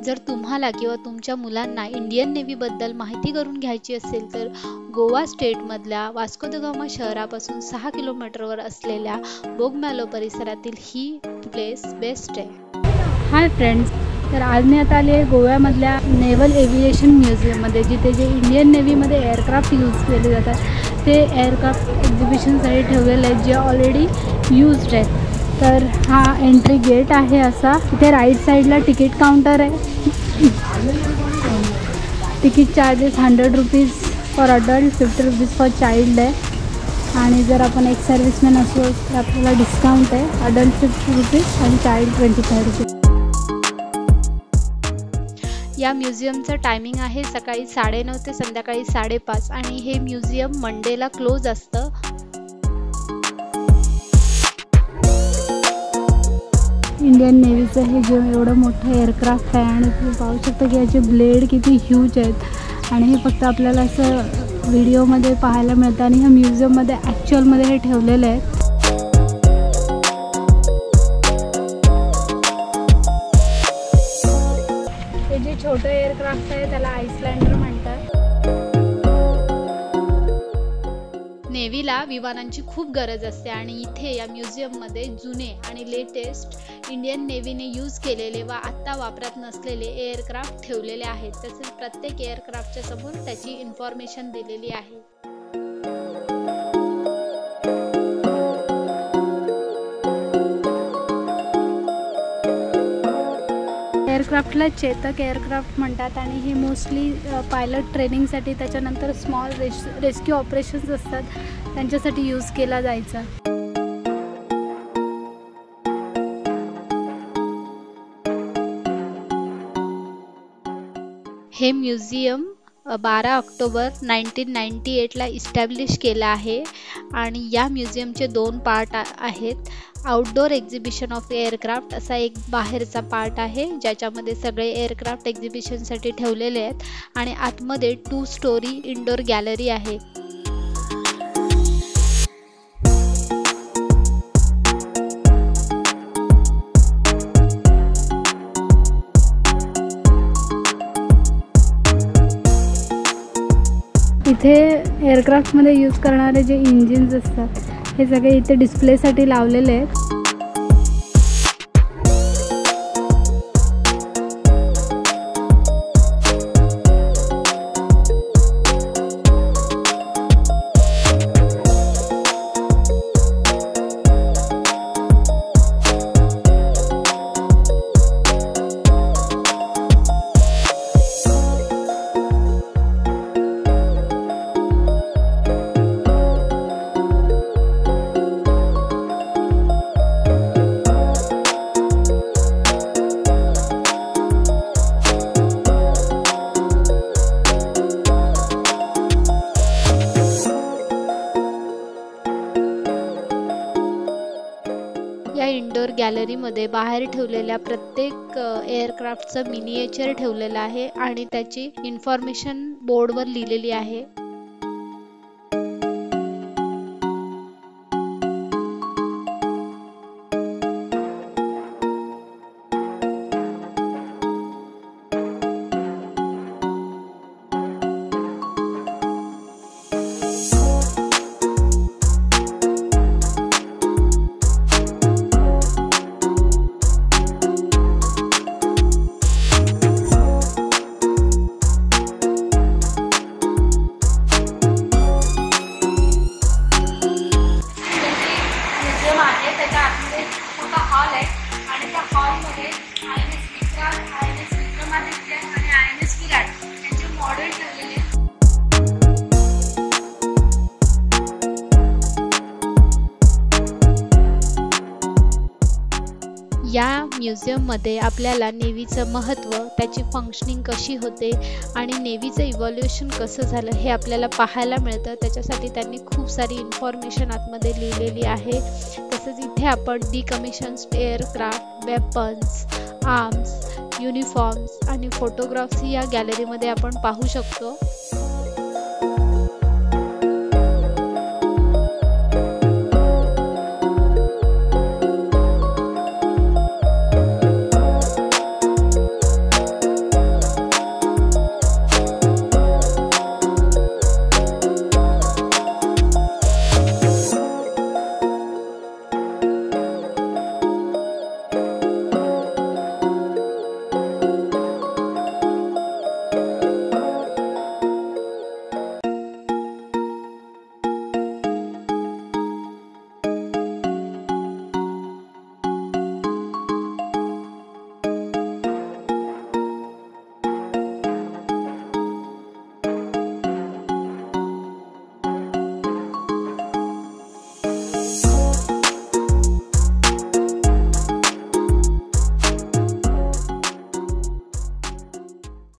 जर तुम्हाला किंवा तुमच्या मुलांना इंडियन नेव्हीबद्दल माहिती करून घ्यायची असेल तर गोवा स्टेटमधल्या वास्को द गामा शहरापासून 6 किलोमीटरवर असलेल्या बोगमॅलो परिसरातील ही प्लेस बेस्ट आहे। हाय फ्रेंड्स, तर आज मी आता आली आहे गोव्यामधल्या नेव्हल एव्हिएशन म्युझियममध्ये, जिथे जे इंडियन नेव्हीमध्ये एअरक्राफ्ट यूज केले जातात ते एअरक्राफ्ट एक्झिबिशनसाठी ठेवलेले आहेत, जे ऑलरेडी यूज्ड आहेत। तर हा एंट्री गेट आहे असा। इथे राईट साईडला तिकीट काउंटर आहे। Ticket charges 100 rupees for adult, 50 rupees for child आहे। आणि जर आपण एक सर्व्हिसमॅन असलो तर आपल्याला डिस्काउंट आहे, अडल्ट 50 रुपीज आणि चाइल्ड 25 रुपीज। या म्युझियमचं टायमिंग आहे सकाळी 9:30 ते संध्याकाळी 5:30 आणि हे म्युझियम मंडेला क्लोज असतं। इंडियन नेव्हीचं हे जे एवढं मोठं एअरक्राफ्ट आहे आणि तुम्ही पाहू शकता की याचे ब्लेड किती ह्यूज आहेत आणि हे फक्त आपल्याला असं व्हिडिओमध्ये पाहायला मिळतं आणि ह्या म्युझियममध्ये ॲक्च्युअलमध्ये हे ठेवलेलं आहे। हे जे छोटं एअरक्राफ्ट आहे त्याला आईसलँडर म्हणतात। नेव्हीला विमानांची खूप गरज असते आणि इथे या म्युझियममध्ये जुने आणि लेटेस्ट इंडियन नेव्हीने यूज केलेले व आत्ता वापरात नसलेले एअरक्राफ्ट ठेवलेले आहेत। तसेच प्रत्येक एअरक्राफ्टच्या समोर त्याची इन्फॉर्मेशन दिलेली आहे। एअरक्राफ्टला चेतक एअरक्राफ्ट म्हणतात आणि हे मोस्टली पायलट ट्रेनिंगसाठी, त्याच्यानंतर स्मॉल रेस्क्यू ऑपरेशन्स असतात त्यांच्यासाठी यूज केला जायचा। हे म्युझियम 12 ऑक्टोबर 1998ला इस्टॅब्लिश केलं आहे आणि या म्युझियमचे 2 पार्ट आहेत। आउटडोर एक्झिबिशन ऑफ एअरक्राफ्ट असा एक बाहेरचा पार्ट आहे, ज्याच्यामध्ये सगळे एअरक्राफ्ट एक्झिबिशनसाठी ठेवलेले आहेत आणि आतमध्ये 2 स्टोरी इंडोर गॅलरी आहे। इथे एअरक्राफ्टमध्ये यूज करणारे जे इंजिन्स असतात हे सगळे इथे डिस्प्लेसाठी लावलेले आहेत। या इंडोर गॅलरीमध्ये बाहेर ठेवलेल्या प्रत्येक एअरक्राफ्टचं मिनिएचर ठेवलेलं आहे आणि त्याची इन्फॉर्मेशन बोर्डवर लिहिलेली आहे। हॉल आहे आणि त्या हॉलमध्ये INS विक्रांत, INS विक्रमादित्य आणि INS विराट यांचे मॉडेल ठेवलेले आहेत। या म्युझियममध्ये आपल्याला नेव्हीचं महत्त्व, त्याची फंक्शनिंग कशी होते आणि नेव्हीचं इव्हॉल्युशन कसं झालं हे आपल्याला पाहायला मिळतं। त्याच्यासाठी त्यांनी खूप सारी इन्फॉर्मेशन आतमध्ये लिहिलेली आहे। तसंच इथे आपण डिकमिशन्ड एअरक्राफ्ट, वेपन्स, आर्म्स, युनिफॉर्म्स आणि फोटोग्राफ्स या गॅलरीमध्ये आपण पाहू शकतो।